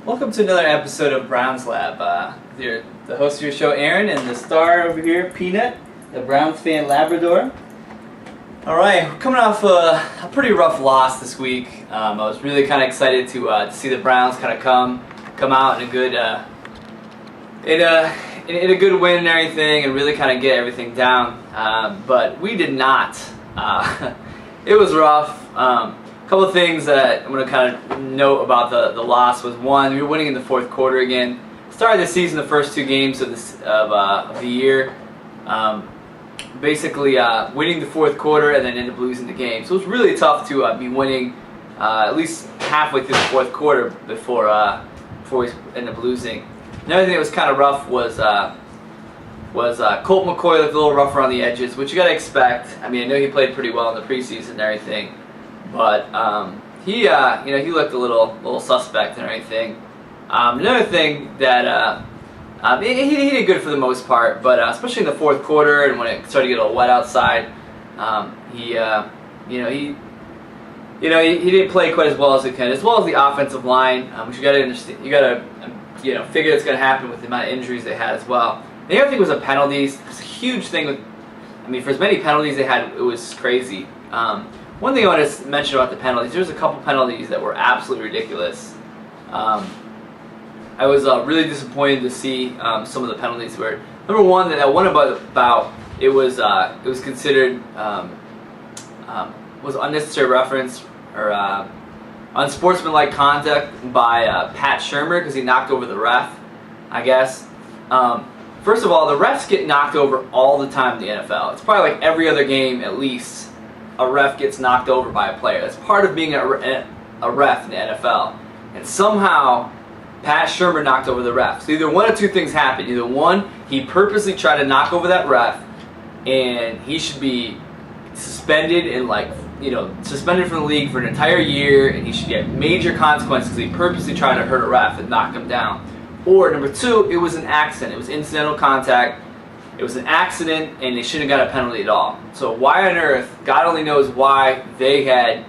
Welcome to another episode of Browns Lab. The host of your show, Aaron, and the star over here, Peanut, the Browns fan Labrador. All right, we're coming off a pretty rough loss this week. I was really kind of excited to see the Browns kind of come out in a good in a good win and everything, and really kind of get everything down. But we did not. It was rough. Couple of things that I'm going to kind of note about the loss was, one, we were winning in the fourth quarter again. Started the season, the first two games of the year, basically winning the fourth quarter and then ended up losing the game. So it was really tough to be winning at least halfway through the fourth quarter before we ended up losing. Another thing that was kind of rough was Colt McCoy looked a little rougher on the edges, which you got to expect. I mean, I know he played pretty well in the preseason and everything. But he looked a little suspect and everything. Another thing that he did good for the most part, but especially in the fourth quarter and when it started to get a little wet outside, he didn't play quite as well as he can, as well as the offensive line, which you got to understand. You got to figure it's going to happen with the amount of injuries they had as well. The other thing was the penalties. It's a huge thing for as many penalties they had, it was crazy. One thing I want to mention about the penalties, there's a couple penalties that were absolutely ridiculous. I was really disappointed to see some of the penalties where, number one, that one about it was considered was unnecessary reference or unsportsmanlike conduct by Pat Shurmur because he knocked over the ref, I guess. First of all, the refs get knocked over all the time in the NFL. It's probably like every other game at least. A ref gets knocked over by a player. That's part of being a ref in the NFL. And somehow, Pat Shurmur knocked over the ref. So either one of two things happened. Either one, he purposely tried to knock over that ref, and he should be suspended and suspended from the league for an entire year, and he should get major consequences because he purposely tried to hurt a ref and knock him down. Or number two, it was an accident. It was incidental contact. It was an accident, and they shouldn't have got a penalty at all. So why on earth, God only knows why they got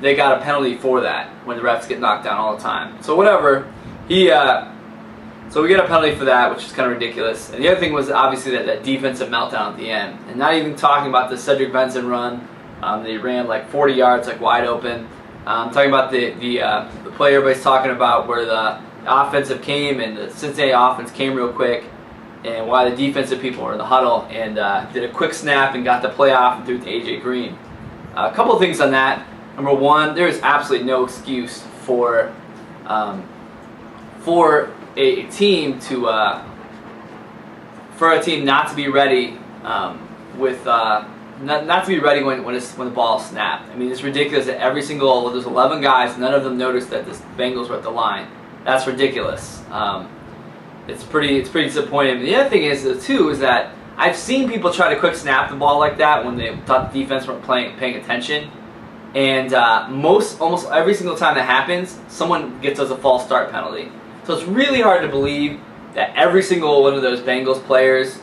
a penalty for that when the refs get knocked down all the time. So whatever, so we get a penalty for that, which is kind of ridiculous. And the other thing was obviously that defensive meltdown at the end. And not even talking about the Cedric Benson run. They ran like 40 yards, like wide open. I'm talking about the play everybody's talking about where the offensive came and the Cincinnati offense came real quick. And why the defensive people were in the huddle and did a quick snap and got the play off and threw it to A.J. Green. A couple of things on that. Number one, there is absolutely no excuse for a team not to be ready not to be ready when the ball is snapped. I mean, it's ridiculous that there's 11 guys, none of them noticed that the Bengals were at the line. That's ridiculous. It's pretty disappointing. The other thing is that I've seen people try to quick snap the ball like that when they thought the defense weren't paying attention, and almost every single time that happens, someone gets us a false start penalty. So it's really hard to believe that every single one of those Bengals players,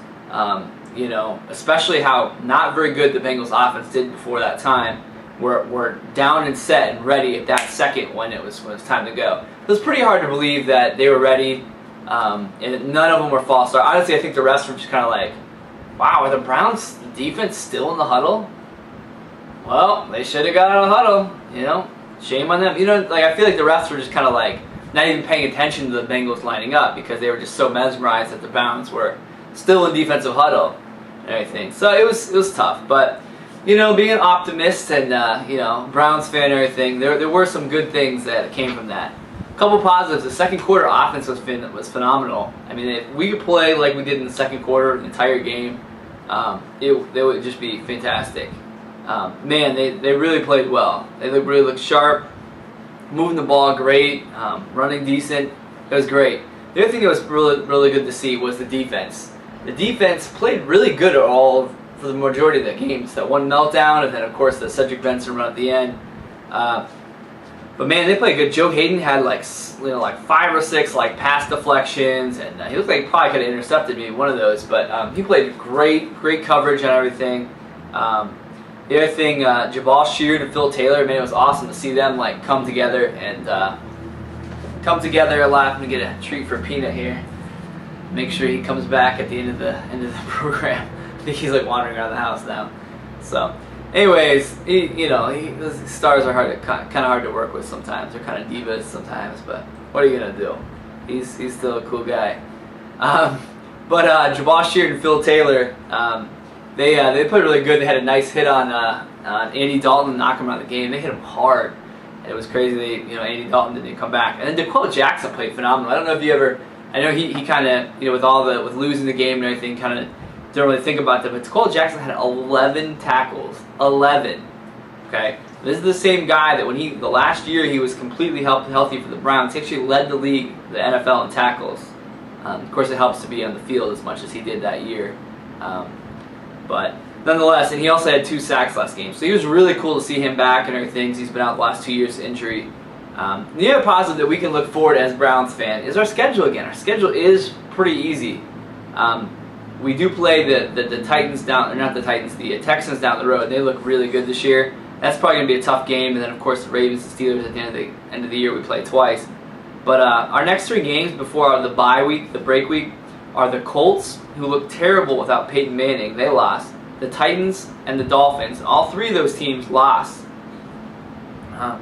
especially how not very good the Bengals offense did before that time, were down and set and ready at that second when it was time to go. So it's pretty hard to believe that they were ready. And none of them were false start. Honestly, I think the rest were just kind of like, wow, are the Browns defense still in the huddle? Well, they should have got out of the huddle, shame on them. I feel like the refs were just kind of like not even paying attention to the Bengals lining up because they were just so mesmerized that the Browns were still in defensive huddle and everything. So it was tough, but being an optimist and Browns fan and everything, there were some good things that came from that. Couple positives. The second quarter offense was phenomenal. I mean, if we could play like we did in the second quarter, the entire game, they would just be fantastic. Man, they really played well. They really looked sharp, moving the ball great, running decent. It was great. The other thing that was really good to see was the defense. The defense played really good for the majority of the games. That one meltdown, and then of course the Cedric Benson run at the end. But man, they played good. Joe Hayden had like 5 or 6 pass deflections, and he looked like he probably could have intercepted maybe one of those. But he played great coverage and everything. The other thing, Jabal Sheard and Phil Taylor, man, it was awesome to see them come together and come together, laugh, and get a treat for Peanut here. Make sure he comes back at the end of the program. I think he's like wandering around the house now. So, anyways, those stars are kind of hard to work with sometimes. They're kind of divas sometimes, but what are you gonna do? He's still a cool guy. But Jabaal Sheard and Phil Taylor, they played really good. They had a nice hit on Andy Dalton to knock him out of the game. They hit him hard. And it was crazy. Andy Dalton didn't come back. And then DeQuell Jackson played phenomenal. I don't know if you ever. I know he kind of with losing the game and everything, kind of don't really think about that. But DeQuell Jackson had 11 tackles. 11. Okay. This is the same guy that when the last year he was completely healthy for the Browns. He actually led the league, the NFL, in tackles. Of course, it helps to be on the field as much as he did that year. But nonetheless, and he also had 2 sacks last game. So he was really cool to see him back and everything. He's been out the last 2 years of injury. The other positive that we can look forward as Browns fan is our schedule again. Our schedule is pretty easy. We do play the Titans down, or not the Titans, the Texans down the road. They look really good this year. That's probably going to be a tough game. And then, of course, the Ravens and Steelers at the end of the year we play twice. But our next 3 games before the bye week, the break week, are the Colts, who look terrible without Peyton Manning. They lost. The Titans and the Dolphins. All 3 of those teams lost.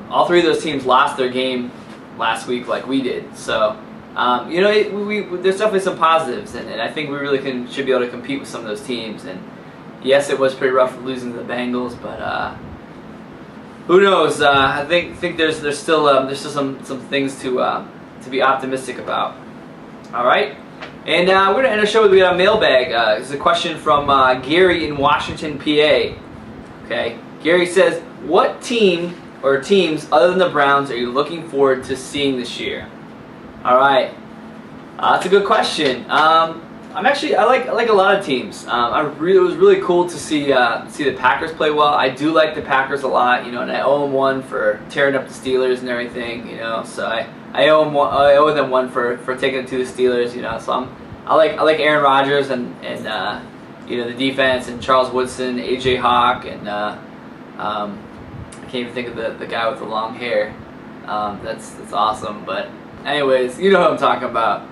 All 3 of those teams lost their game last week like we did. So, there's definitely some positives, and I think we really should be able to compete with some of those teams. And yes, it was pretty rough losing to the Bengals, but who knows? I think there's still some things to be optimistic about. All right, and we're gonna end the show with a mailbag. It's a question from Gary in Washington, PA. Okay, Gary says, "What team or teams other than the Browns are you looking forward to seeing this year?" All right, that's a good question. I like a lot of teams. It was really cool to see the Packers play well. I do like the Packers a lot, and I owe them one for tearing up the Steelers and everything, So I owe them one for taking it to the Steelers, So I like Aaron Rodgers and the defense and Charles Woodson, AJ Hawk, and I can't even think of the guy with the long hair. That's awesome. But anyways, you know who I'm talking about.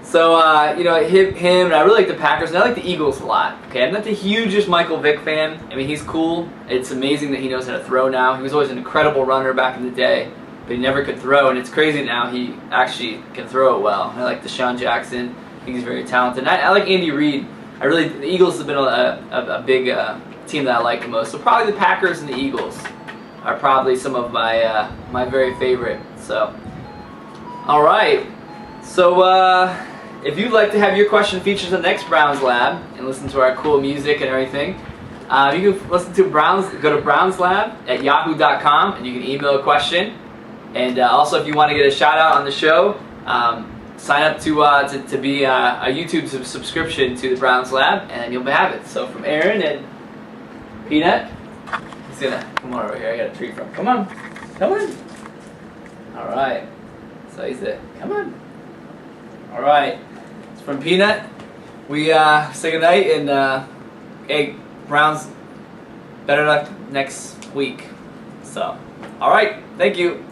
Him, and I really like the Packers, and I like the Eagles a lot. Okay, I'm not the hugest Michael Vick fan. I mean, he's cool. It's amazing that he knows how to throw now. He was always an incredible runner back in the day, but he never could throw, and it's crazy now he actually can throw it well. I like Deshaun Jackson. I think he's very talented. I like Andy Reid. The Eagles have been a big team that I like the most. So probably the Packers and the Eagles are probably some of my very favorite. So, all right. So if you'd like to have your question featured in the next Browns Lab and listen to our cool music and everything, you can listen to go to brownslab@yahoo.com, and you can email a question. And also, if you want to get a shout out on the show, sign up to be a YouTube subscription to the Browns Lab, and you'll have it. So from Aaron and Peanut, he's gonna come on over here. I got a treat from him. Come on. All right. So he said, "Come on." All right. It's from Peanut. We say goodnight, and hey, Browns, better luck next week. So, all right. Thank you.